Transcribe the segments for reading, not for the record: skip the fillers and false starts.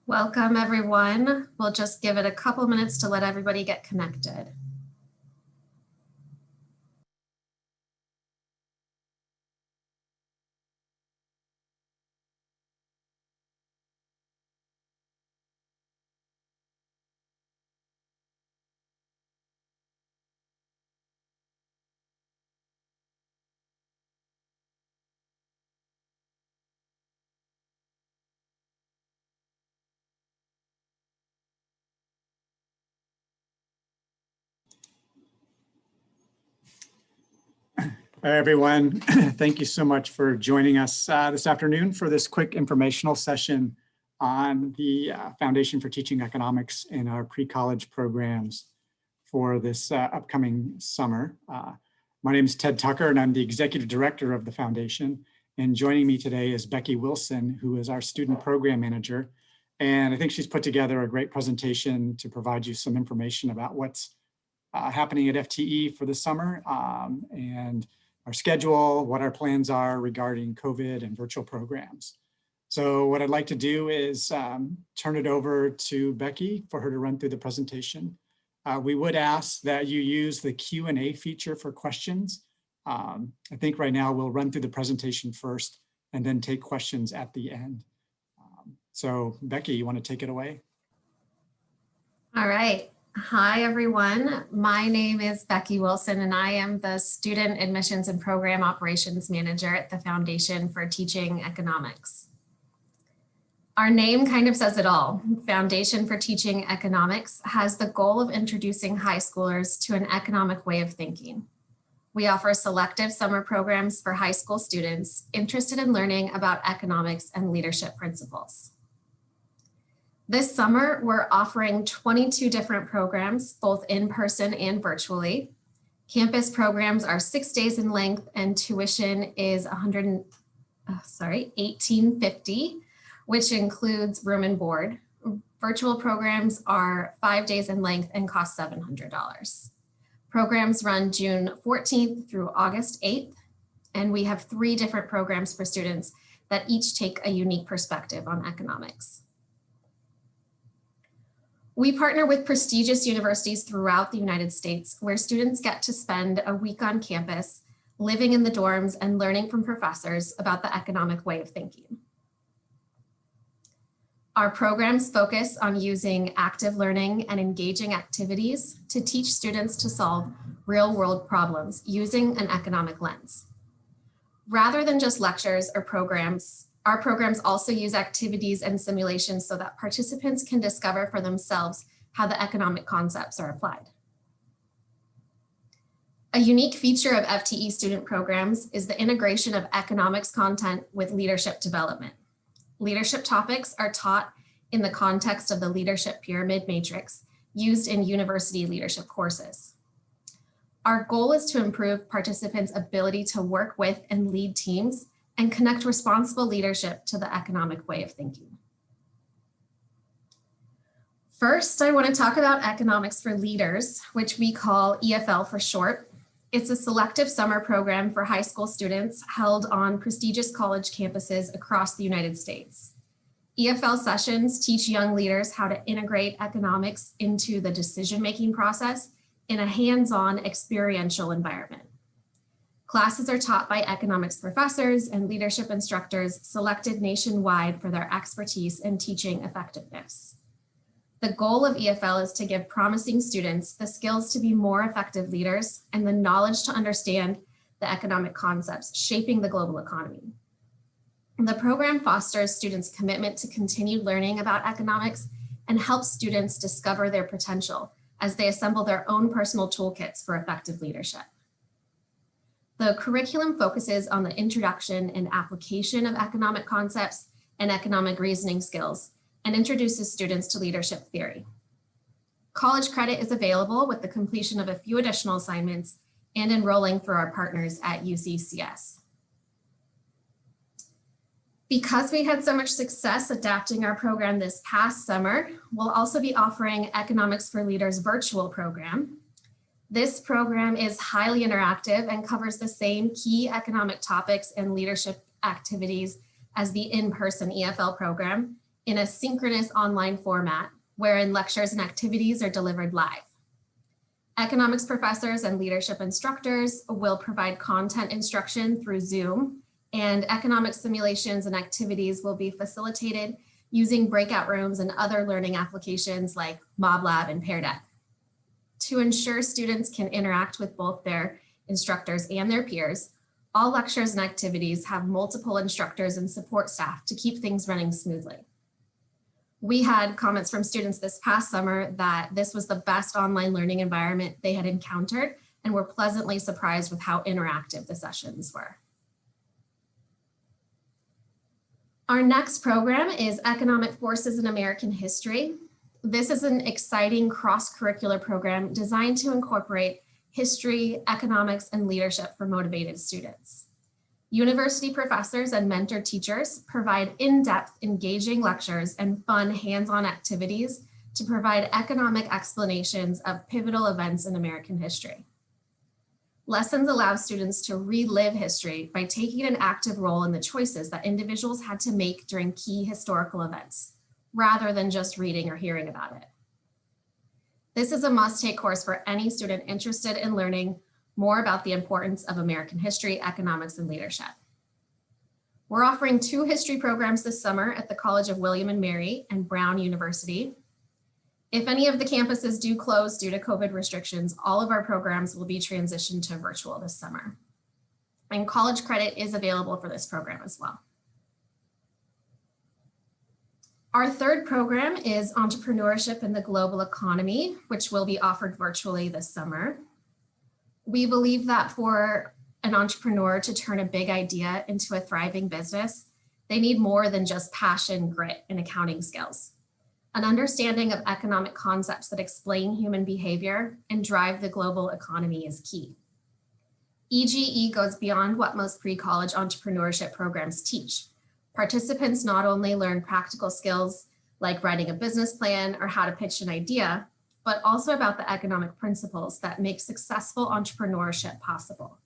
Welcome, everyone. We'll just give it a couple minutes to let everybody get connected. Hi, everyone. Thank you so much for joining us this afternoon for this quick informational session on the Foundation for Teaching Economics in our pre-college programs for this upcoming summer. My name is Ted Tucker, and I'm the Executive Director of the Foundation. And joining me today is Becky Wilson, who is our Student Program Manager. And I think she's put together a great presentation to provide you some information about what's happening at FTE for the summer and our schedule, what our plans are regarding COVID and virtual programs. So what I'd like to do is turn it over to Becky for her to run through the presentation. We would ask that you use the Q&A feature for questions. I think right now we'll run through the presentation first and then take questions at the end. So Becky, you want to take it away? All right. Hi, everyone. My name is Becky Wilson, and I am the Student Admissions and Program Operations Manager at the Foundation for Teaching Economics. Our name kind of says it all. Foundation for Teaching Economics has the goal of introducing high schoolers to an economic way of thinking. We offer selective summer programs for high school students interested in learning about economics and leadership principles. This summer, we're offering 22 different programs, both in person and virtually. Campus programs are 6 days in length, and tuition is $18.50, which includes room and board. Virtual programs are 5 days in length and cost $700. Programs run June 14th through August 8th, and we have 3 different programs for students that each take a unique perspective on economics. We partner with prestigious universities throughout the United States where students get to spend a week on campus, living in the dorms and learning from professors about the economic way of thinking. Our programs focus on using active learning and engaging activities to teach students to solve real-world problems using an economic lens. Rather than just lectures or programs, our programs also use activities and simulations so that participants can discover for themselves how the economic concepts are applied. A unique feature of FTE student programs is the integration of economics content with leadership development. Leadership topics are taught in the context of the leadership pyramid matrix used in university leadership courses. Our goal is to improve participants' ability to work with and lead teams and connect responsible leadership to the economic way of thinking. First, I want to talk about Economics for Leaders, which we call EFL for short. It's a selective summer program for high school students held on prestigious college campuses across the United States. EFL sessions teach young leaders how to integrate economics into the decision-making process in a hands-on experiential environment. Classes are taught by economics professors and leadership instructors selected nationwide for their expertise in teaching effectiveness. The goal of EFL is to give promising students the skills to be more effective leaders and the knowledge to understand the economic concepts shaping the global economy. The program fosters students' commitment to continued learning about economics and helps students discover their potential as they assemble their own personal toolkits for effective leadership. The curriculum focuses on the introduction and application of economic concepts and economic reasoning skills and introduces students to leadership theory. College credit is available with the completion of a few additional assignments and enrolling for our partners at UCCS. Because we had so much success adapting our program this past summer, we'll also be offering Economics for Leaders virtual program. This program is highly interactive and covers the same key economic topics and leadership activities as the in-person EFL program, in a synchronous online format, wherein lectures and activities are delivered live. Economics professors and leadership instructors will provide content instruction through Zoom, and economic simulations and activities will be facilitated using breakout rooms and other learning applications like MobLab and Pear Deck. To ensure students can interact with both their instructors and their peers, all lectures and activities have multiple instructors and support staff to keep things running smoothly. We had comments from students this past summer that this was the best online learning environment they had encountered and were pleasantly surprised with how interactive the sessions were. Our next program is Economic Forces in American History. This is an exciting cross-curricular program designed to incorporate history, economics, and leadership for motivated students. University professors and mentor teachers provide in-depth, engaging lectures and fun hands-on activities to provide economic explanations of pivotal events in American history. Lessons allow students to relive history by taking an active role in the choices that individuals had to make during key historical events, rather than just reading or hearing about it. This is a must-take course for any student interested in learning more about the importance of American history, economics, and leadership. We're offering 2 history programs this summer at the College of William and Mary and Brown University. If any of the campuses do close due to COVID restrictions, all of our programs will be transitioned to virtual this summer. And college credit is available for this program as well. Our third program is Entrepreneurship in the Global Economy, which will be offered virtually this summer. We believe that for an entrepreneur to turn a big idea into a thriving business, they need more than just passion, grit, and accounting skills. An understanding of economic concepts that explain human behavior and drive the global economy is key. EGE goes beyond what most pre-college entrepreneurship programs teach. Participants not only learn practical skills like writing a business plan or how to pitch an idea, but also about the economic principles that make successful entrepreneurship possible.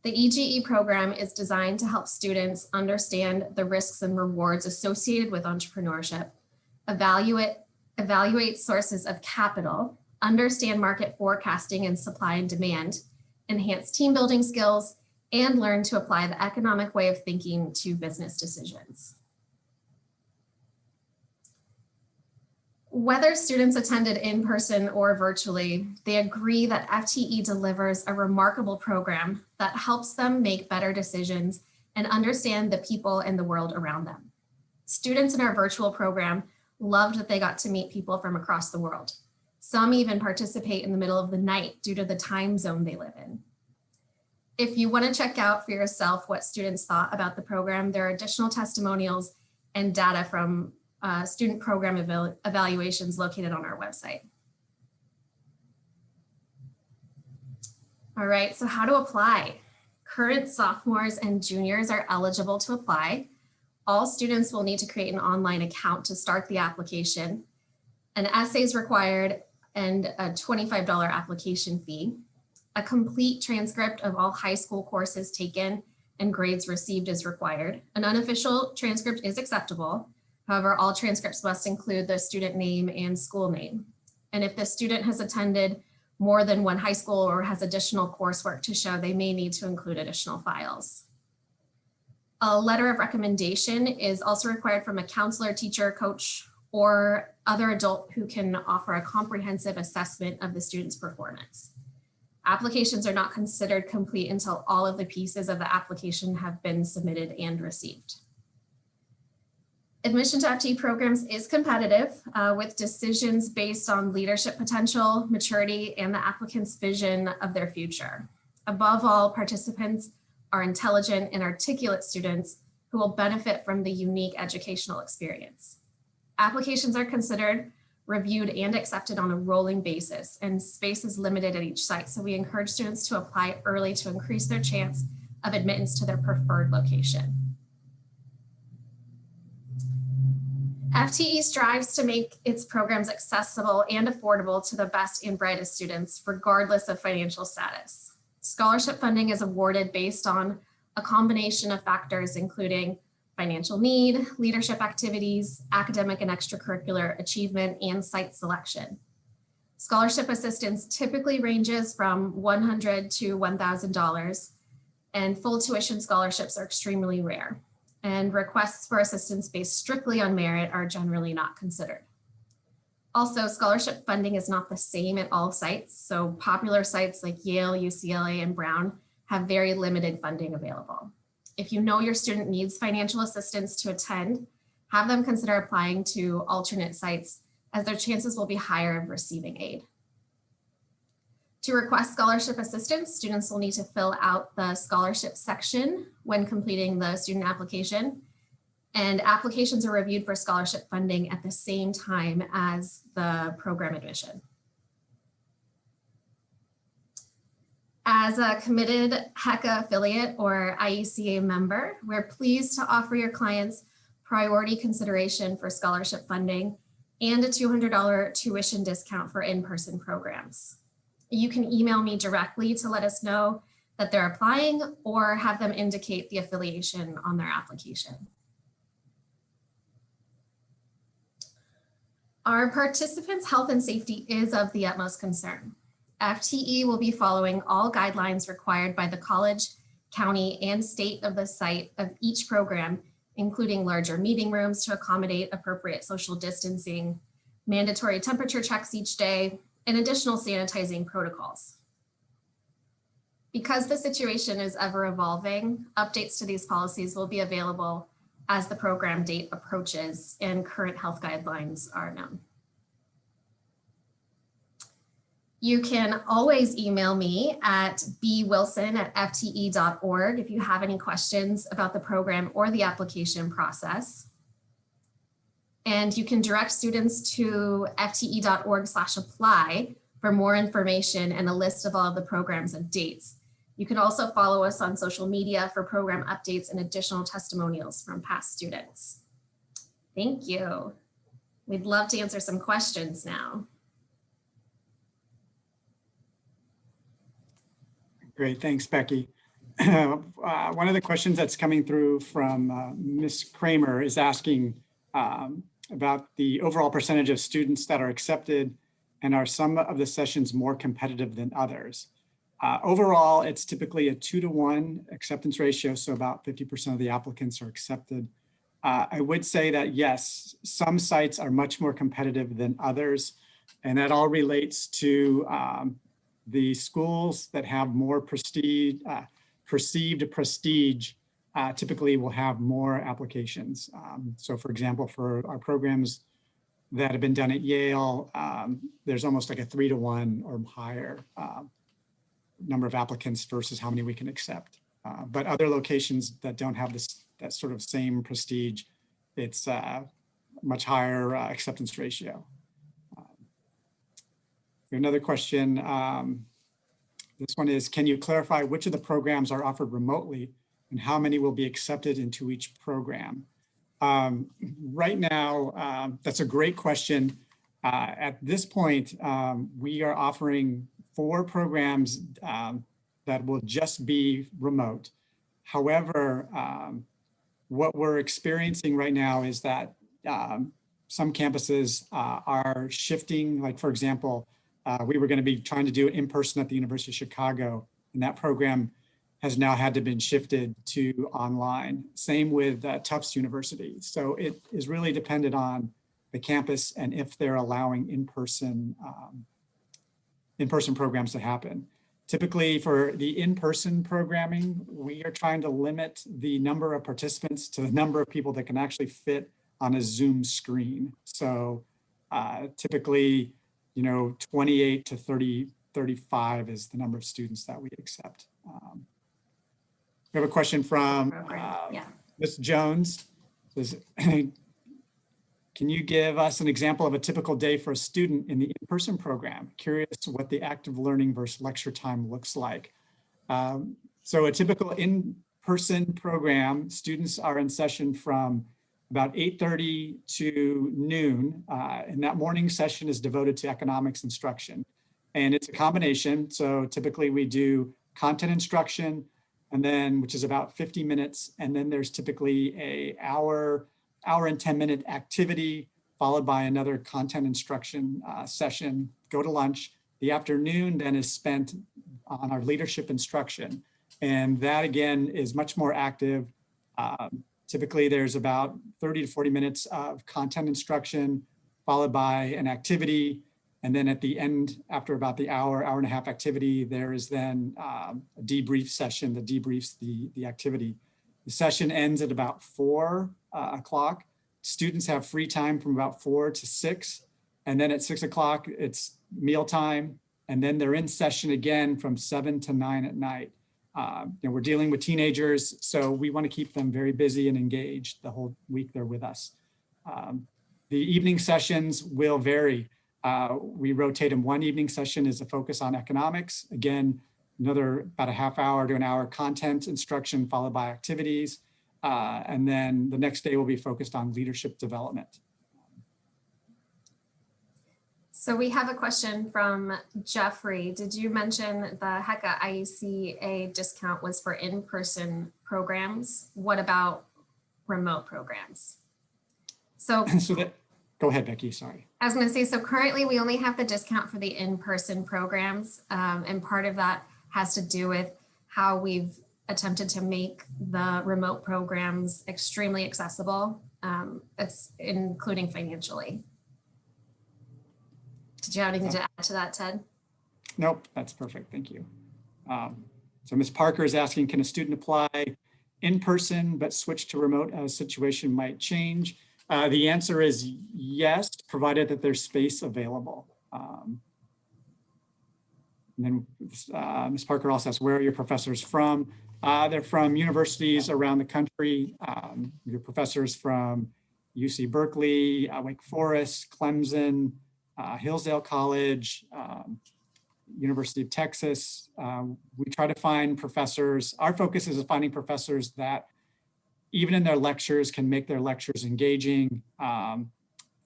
The EGE program is designed to help students understand the risks and rewards associated with entrepreneurship, evaluate sources of capital, understand market forecasting and supply and demand, enhance team building skills, and learn to apply the economic way of thinking to business decisions. Whether students attended in person or virtually, they agree that FTE delivers a remarkable program that helps them make better decisions and understand the people and the world around them. Students in our virtual program loved that they got to meet people from across the world. Some even participate in the middle of the night due to the time zone they live in. If you want to check out for yourself what students thought about the program, there are additional testimonials and data from student program evaluations located on our website. All right, so how to apply? Current sophomores and juniors are eligible to apply. All students will need to create an online account to start the application. An essay is required and a $25 application fee. A complete transcript of all high school courses taken and grades received is required. An unofficial transcript is acceptable. However, all transcripts must include the student name and school name. And if the student has attended more than one high school or has additional coursework to show, they may need to include additional files. A letter of recommendation is also required from a counselor, teacher, coach, or other adult who can offer a comprehensive assessment of the student's performance. Applications are not considered complete until all of the pieces of the application have been submitted and received. Admission to FTE programs is competitive with decisions based on leadership potential, maturity, and the applicant's vision of their future. Above all, participants are intelligent and articulate students who will benefit from the unique educational experience. Applications are considered, reviewed, and accepted on a rolling basis, and space is limited at each site. So we encourage students to apply early to increase their chance of admittance to their preferred location. FTE strives to make its programs accessible and affordable to the best and brightest students, regardless of financial status. Scholarship funding is awarded based on a combination of factors, including financial need, leadership activities, academic and extracurricular achievement, and site selection. Scholarship assistance typically ranges from $100 to $1,000, and full tuition scholarships are extremely rare, and requests for assistance based strictly on merit are generally not considered. Also, scholarship funding is not the same at all sites, so popular sites like Yale, UCLA, and Brown have very limited funding available. If you know your student needs financial assistance to attend, have them consider applying to alternate sites, as their chances will be higher of receiving aid. To request scholarship assistance, students will need to fill out the scholarship section when completing the student application, and applications are reviewed for scholarship funding at the same time as the program admission. As a committed HECA affiliate or IECA member, we're pleased to offer your clients priority consideration for scholarship funding and a $200 tuition discount for in-person programs. You can email me directly to let us know that they're applying or have them indicate the affiliation on their application. Our participants' health and safety is of the utmost concern. FTE will be following all guidelines required by the college, county, and state of the site of each program, including larger meeting rooms to accommodate appropriate social distancing, mandatory temperature checks each day, and additional sanitizing protocols. Because the situation is ever evolving, updates to these policies will be available as the program date approaches and current health guidelines are known. You can always email me at bwilson@fte.org if you have any questions about the program or the application process. And you can direct students to fte.org/apply for more information and a list of all of the programs and dates. You can also follow us on social media for program updates and additional testimonials from past students. Thank you. We'd love to answer some questions now. Great, thanks, Becky. One of the questions that's coming through from Ms. Kramer is asking about the overall percentage of students that are accepted, and are some of the sessions more competitive than others? Overall, it's typically a 2-to-1 acceptance ratio, so about 50% of the applicants are accepted. I would say that yes, some sites are much more competitive than others, and that all relates to the schools that have more prestige, perceived prestige, typically will have more applications. So for example, for our programs that have been done at Yale, there's almost like a 3-to-1 or higher number of applicants versus how many we can accept. But other locations that don't have this, that sort of same prestige, it's a much higher acceptance ratio. Another question, this one is, can you clarify which of the programs are offered remotely and how many will be accepted into each program? Right now, that's a great question. At this point, we are offering 4 programs that will just be remote. However, what we're experiencing right now is that some campuses are shifting. Like, for example, we were going to be trying to do it in person at the University of Chicago, and that program has now had to been shifted to online. Same with Tufts University. So it is really dependent on the campus and if they're allowing in-person programs to happen. Typically for the in-person programming, we are trying to limit the number of participants to the number of people that can actually fit on a Zoom screen. So typically, 28 to 30, 35 is the number of students that we accept. We have a question from Ms. Jones. Says, can you give us an example of a typical day for a student in the in-person program? Curious what the active learning versus lecture time looks like. So a typical in-person program, students are in session from about 8:30 to noon, and that morning session is devoted to economics instruction. And it's a combination. So typically we do content instruction, and then, which is about 50 minutes. And then there's typically a hour and 10-minute activity, followed by another content instruction session, go to lunch. The afternoon then is spent on our leadership instruction. And that again is much more active. Typically there's about 30 to 40 minutes of content instruction, followed by an activity. And then at the end, after about the hour and a half activity, there is then a debrief session that debriefs the activity. The session ends at about 4 o'clock. Students have free time from about 4 to 6. And then at 6 o'clock, it's mealtime. And then they're in session again from 7 to 9 at night. And we're dealing with teenagers, so we want to keep them very busy and engaged the whole week they're with us. The evening sessions will vary. We rotate them. One evening session is a focus on economics. Again, another about a half hour to an hour content instruction followed by activities. And then the next day will be focused on leadership development. So we have a question from Jeffrey. Did you mention the HECA IECA discount was for in-person programs? What about remote programs? So go ahead, Becky, sorry. I was going to say, so currently we only have the discount for the in-person programs. And part of that has to do with how we've attempted to make the remote programs extremely accessible, including financially. Did you have anything to add to that, Ted? Nope, that's perfect. Thank you. So Ms. Parker is asking, can a student apply in person but switch to remote as situation might change? The answer is yes, provided that there's space available. And then Ms. Parker also asks, where are your professors from? They're from universities around the country. Your professors from UC Berkeley, Wake Forest, Clemson, Hillsdale College, University of Texas. We try to find professors. Our focus is finding professors that even in their lectures can make their lectures engaging.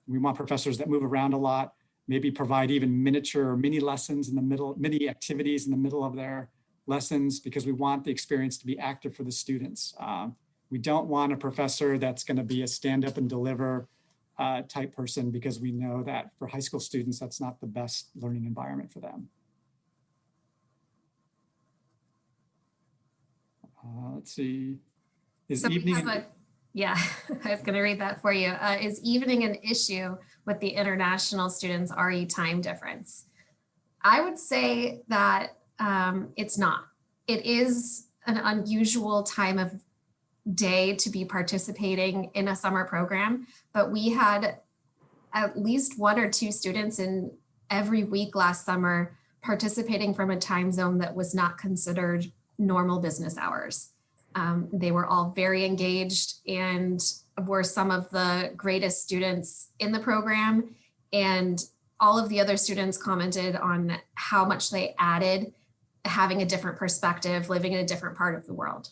We want professors that move around a lot, maybe provide even miniature or mini lessons in the middle, mini activities in the middle of their lessons, because we want the experience to be active for the students. We don't want a professor that's going to be a stand up and deliver type person, because we know that for high school students, that's not the best learning environment for them. Let's see. Is so evening? Yeah, I was going to read that for you. Is evening an issue with the international students' RE time difference? I would say that it's not. It is an unusual time of day to be participating in a summer program, but we had at least 1 or 2 students in every week last summer participating from a time zone that was not considered normal business hours. They were all very engaged and were some of the greatest students in the program. And all of the other students commented on how much they added having a different perspective, living in a different part of the world.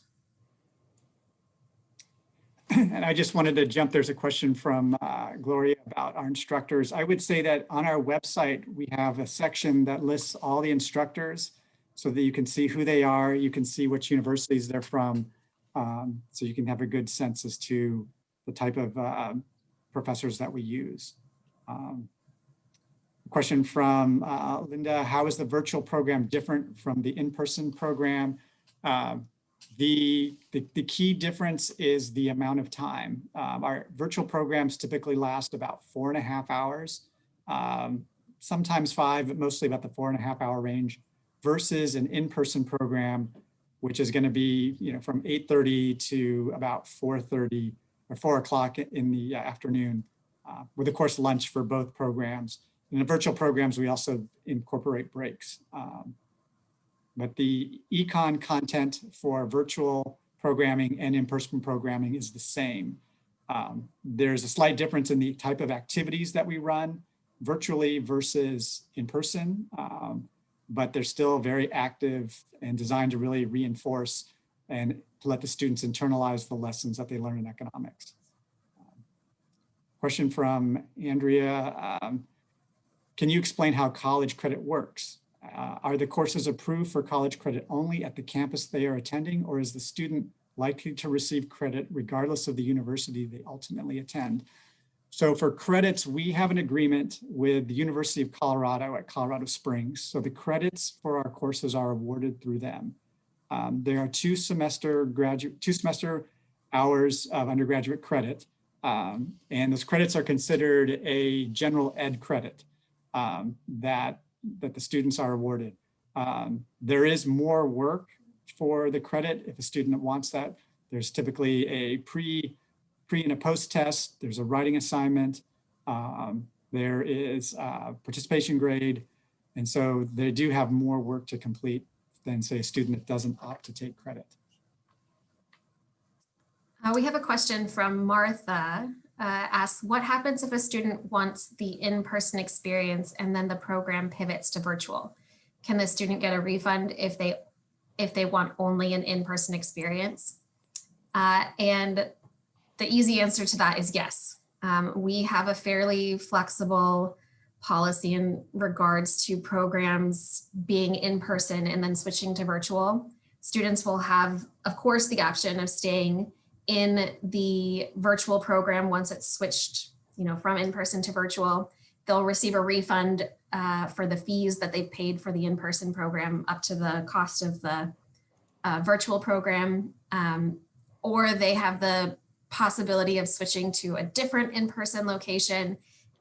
And I just wanted to jump, there's a question from Gloria about our instructors. I would say that on our website, we have a section that lists all the instructors so that you can see who they are, you can see which universities they're from, so you can have a good sense as to the type of professors that we use. Question from Linda, how is the virtual program different from the in-person program? The key difference is the amount of time. Our virtual programs typically last about 4.5 hours, sometimes 5, but mostly about the 4.5 hour range, versus an in-person program, which is going to be, from 8:30 to about 4:30 or 4 o'clock in the afternoon, with of course lunch for both programs. In the virtual programs, we also incorporate breaks. But the econ content for virtual programming and in-person programming is the same. There's a slight difference in the type of activities that we run virtually versus in person, but they're still very active and designed to really reinforce and to let the students internalize the lessons that they learn in economics. Question from Andrea. Can you explain how college credit works? Are the courses approved for college credit only at the campus they are attending, or is the student likely to receive credit regardless of the university they ultimately attend? So for credits, we have an agreement with the University of Colorado at Colorado Springs. So the credits for our courses are awarded through them. There are two semester hours of undergraduate credit, and those credits are considered a general ed credit that the students are awarded. There is more work for the credit if a student wants that. There's typically a pre and a post test. There's a writing assignment. There is a participation grade. And so they do have more work to complete than, say, a student that doesn't opt to take credit. We have a question from Martha. Asks, what happens if a student wants the in-person experience and then the program pivots to virtual? Can the student get a refund if they want only an in-person experience? And the easy answer to that is yes. We have a fairly flexible policy in regards to programs being in person and then switching to virtual. Students will have, of course, the option of staying in the virtual program once it's switched, from in-person to virtual. They'll receive a refund for the fees that they've paid for the in-person program up to the cost of the virtual program, or they have the possibility of switching to a different in-person location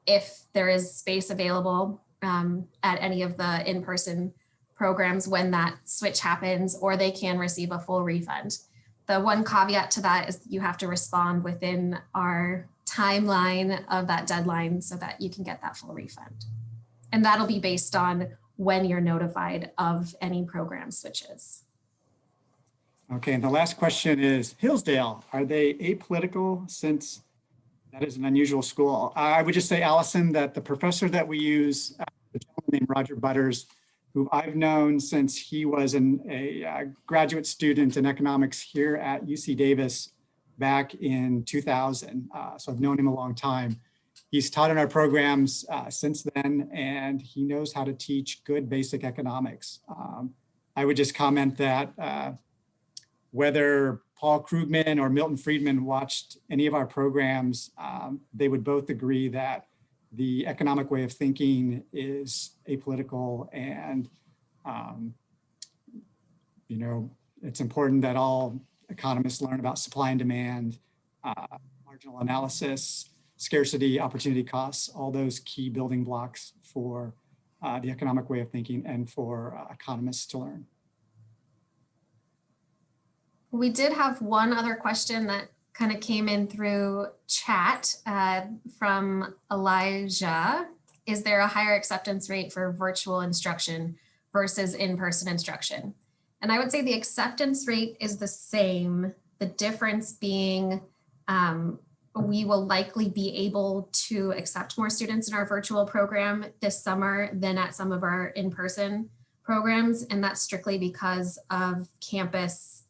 if there is space available at any of the in-person programs when that switch happens, or they can receive a full refund. The one caveat to that is you have to respond within our timeline of that deadline so that you can get that full refund. And that'll be based on when you're notified of any program switches. Okay, and the last question is, Hillsdale, are they apolitical since that is an unusual school? I would just say, Allison, that the professor that we use, a gentleman named Roger Butters, who I've known since he was a graduate student in economics here at UC Davis back in 2000. So I've known him a long time. He's taught in our programs since then, and he knows how to teach good basic economics. I would just comment that whether Paul Krugman or Milton Friedman watched any of our programs, they would both agree that the economic way of thinking is apolitical, and it's important that all economists learn about supply and demand, marginal analysis, scarcity, opportunity costs, all those key building blocks for the economic way of thinking and for economists to learn. We did have one other question that kind of came in through chat from Elijah. Is there a higher acceptance rate for virtual instruction versus in-person instruction? And I would say the acceptance rate is the same. The difference being we will likely be able to accept more students in our virtual program this summer than at some of our in-person programs. And that's strictly because of campus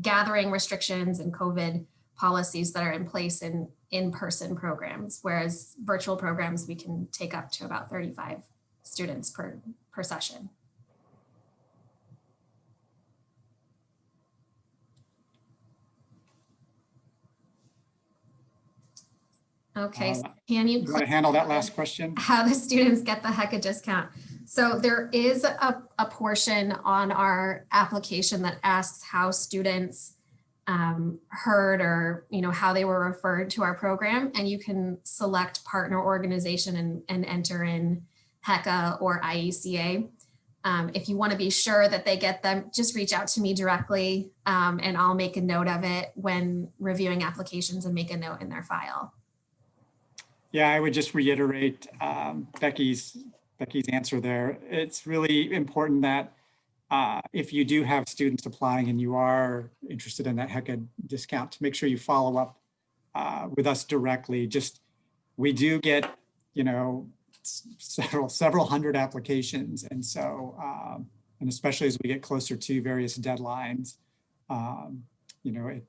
gathering restrictions and COVID policies that are in place in in-person programs, whereas virtual programs, we can take up to about 35 students per session. Okay, so can you want to handle that last question? How the students get the HECA discount? So there is a portion on our application that asks how students heard or how they were referred to our program, and you can select partner organization and enter in HECA or IECA. If you want to be sure that they get them, just reach out to me directly, and I'll make a note of it when reviewing applications and make a note in their file. Yeah, I would just reiterate Becky's answer there. It's really important that if you do have students applying and you are interested in that HECA discount, to make sure you follow up with us directly. We do get, several hundred applications. And so, and especially as we get closer to various deadlines,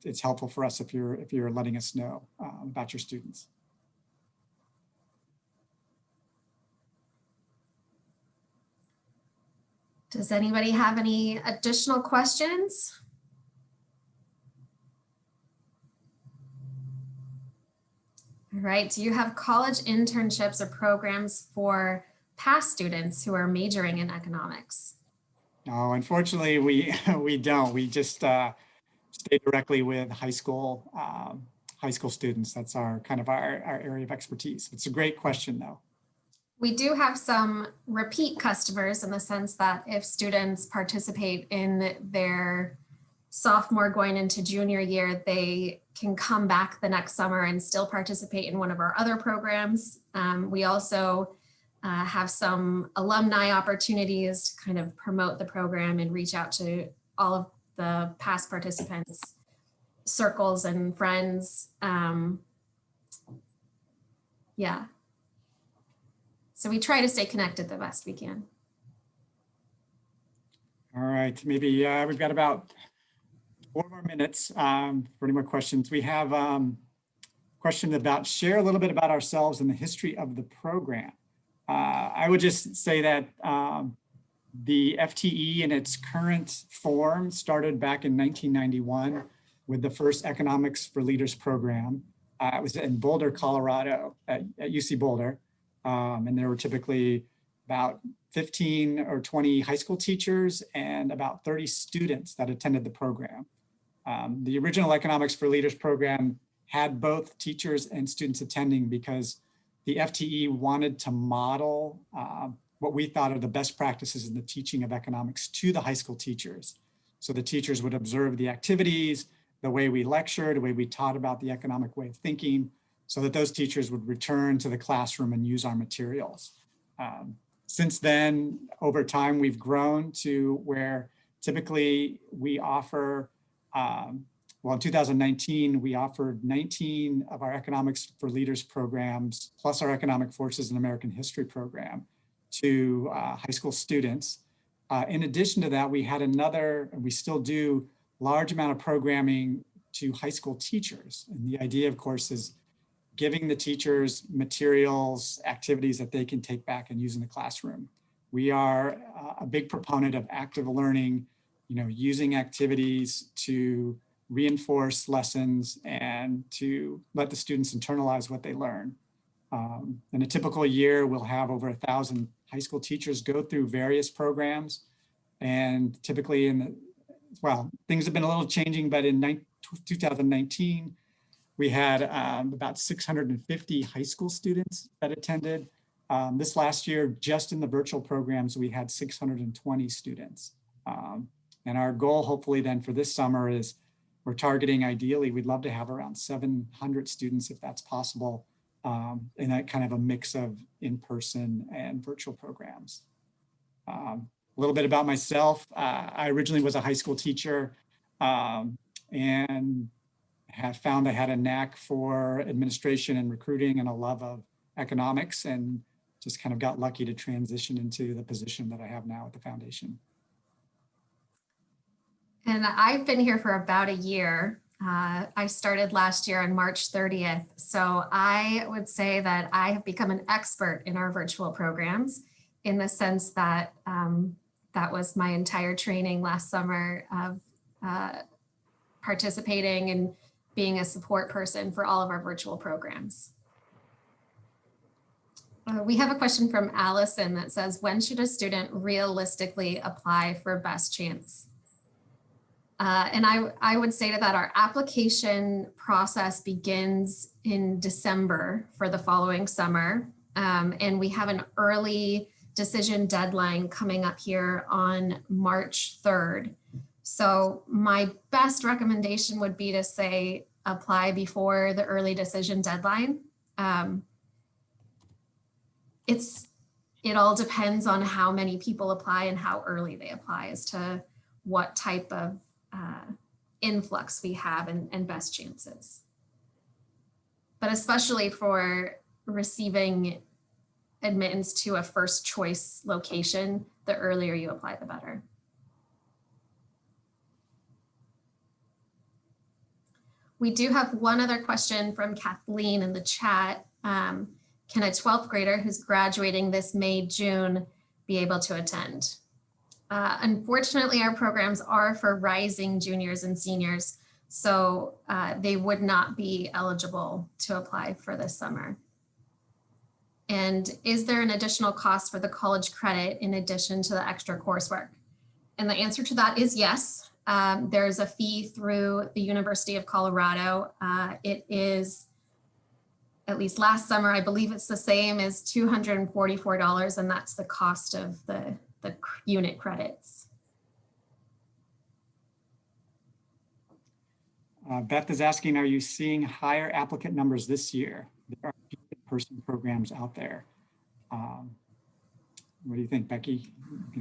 it's helpful for us if you're letting us know about your students. Does anybody have any additional questions? All right, do you have college internships or programs for past students who are majoring in economics? No, unfortunately, we don't. We just stay directly with high school students. That's our area of expertise. It's a great question, though. We do have some repeat customers in the sense that if students participate in their sophomore going into junior year, they can come back the next summer and still participate in one of our other programs. We also have some alumni opportunities to kind of promote the program and reach out to all of the past participants, circles and friends. Yeah. So we try to stay connected the best we can. All right, maybe we've got about 4 more minutes for any more questions. We have a question about share a little bit about ourselves and the history of the program. I would just say that the FTE in its current form started back in 1991 with the first Economics for Leaders program. It was in Boulder, Colorado, at UC Boulder. And there were typically about 15 or 20 high school teachers and about 30 students that attended the program. The original Economics for Leaders program had both teachers and students attending because the FTE wanted to model what we thought are the best practices in the teaching of economics to the high school teachers. So the teachers would observe the activities, the way we lectured, the way we taught about the economic way of thinking, so that those teachers would return to the classroom and use our materials. Since then, over time, we've grown to where typically we offer, well, in 2019, we offered 19 of our Economics for Leaders programs, plus our Economic Forces in American History program to high school students. In addition to that, we had another, and we still do, large amount of programming to high school teachers. And the idea, of course, is giving the teachers materials, activities that they can take back and use in the classroom. We are a big proponent of active learning, using activities to reinforce lessons and to let the students internalize what they learn. In a typical year, we'll have over 1,000 high school teachers go through various programs. And typically well, things have been a little changing, but in 2019, we had about 650 high school students that attended. This last year, just in the virtual programs, we had 620 students. And our goal, hopefully then for this summer, is we're targeting, ideally, we'd love to have around 700 students if that's possible, in that kind of a mix of in-person and virtual programs. A little bit about myself. I originally was a high school teacher and have found I had a knack for administration and recruiting and a love of economics, and just kind of got lucky to transition into the position that I have now at the foundation. And I've been here for about a year. I started last year on March 30th. So I would say that I have become an expert in our virtual programs, in the sense that that was my entire training last summer of participating and being a support person for all of our virtual programs. We have a question from Allison that says, when should a student realistically apply for best chance? And I would say to that, our application process begins in December for the following summer. And we have an early decision deadline coming up here on March 3rd. So my best recommendation would be to say, apply before the early decision deadline. It all depends on how many people apply and how early they apply as to what type of influx we have and best chances. But especially for receiving admittance to a first choice location, the earlier you apply, the better. We do have one other question from Kathleen in the chat. Can a 12th grader who's graduating this May, June be able to attend? Unfortunately, our programs are for rising juniors and seniors, so they would not be eligible to apply for this summer. And is there an additional cost for the college credit in addition to the extra coursework? And the answer to that is yes. There's a fee through the University of Colorado. It is, at least last summer, I believe it's the same as $244, and that's the cost of the unit credits. Beth is asking, are you seeing higher applicant numbers this year? There are in-person programs out there. What do you think, Becky?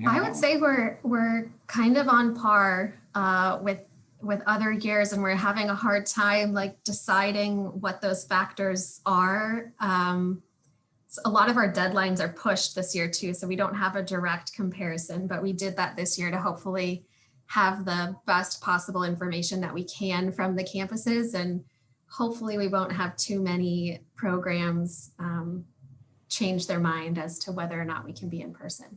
I would say we're kind of on par with other years, and we're having a hard time like deciding what those factors are. So a lot of our deadlines are pushed this year too, so we don't have a direct comparison, but we did that this year to hopefully have the best possible information that we can from the campuses, and hopefully we won't have too many programs change their mind as to whether or not we can be in person.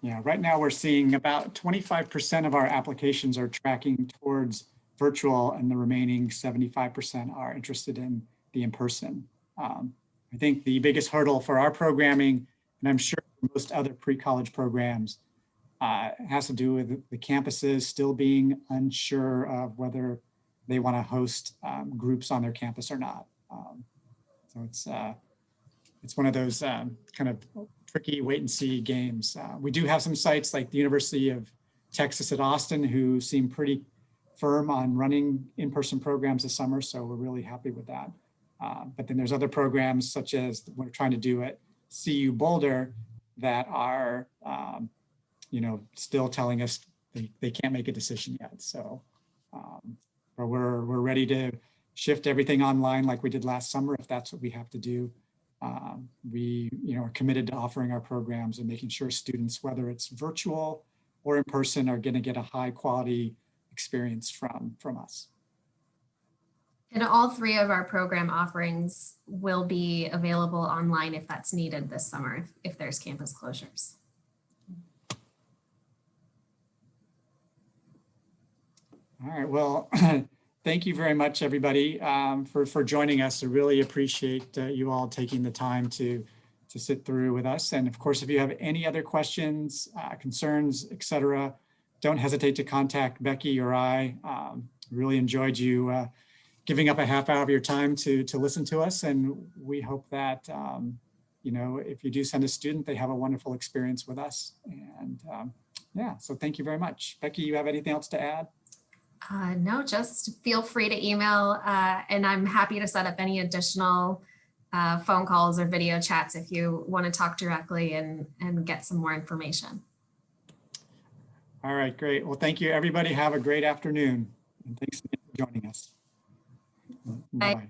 Yeah, right now we're seeing about 25% of our applications are tracking towards virtual, and the remaining 75% are interested in the in-person. I think the biggest hurdle for our programming, and I'm sure most other pre-college programs, has to do with the campuses still being unsure of whether they want to host groups on their campus or not. So it's one of those kind of tricky wait and see games. We do have some sites like the University of Texas at Austin who seem pretty firm on running in-person programs this summer, so we're really happy with that. But then there's other programs such as what we're trying to do at CU Boulder that are, still telling us they can't make a decision yet. So but we're ready to shift everything online like we did last summer if that's what we have to do. We are committed to offering our programs and making sure students, whether it's virtual or in person, are going to get a high quality experience from us. And all three of our program offerings will be available online if that's needed this summer, if there's campus closures. All right, well, thank you very much, everybody, for joining us. I really appreciate you all taking the time to sit through with us. And of course, if you have any other questions, concerns, etc., don't hesitate to contact Becky or I. Really enjoyed you giving up a half hour of your time to listen to us. And we hope that, if you do send a student, they have a wonderful experience with us. And yeah, so thank you very much. Becky, you have anything else to add? No, just feel free to email, and I'm happy to set up any additional phone calls or video chats if you want to talk directly and get some more information. All right, great. Well, thank you, everybody. Have a great afternoon. And thanks again for joining us. Bye-bye.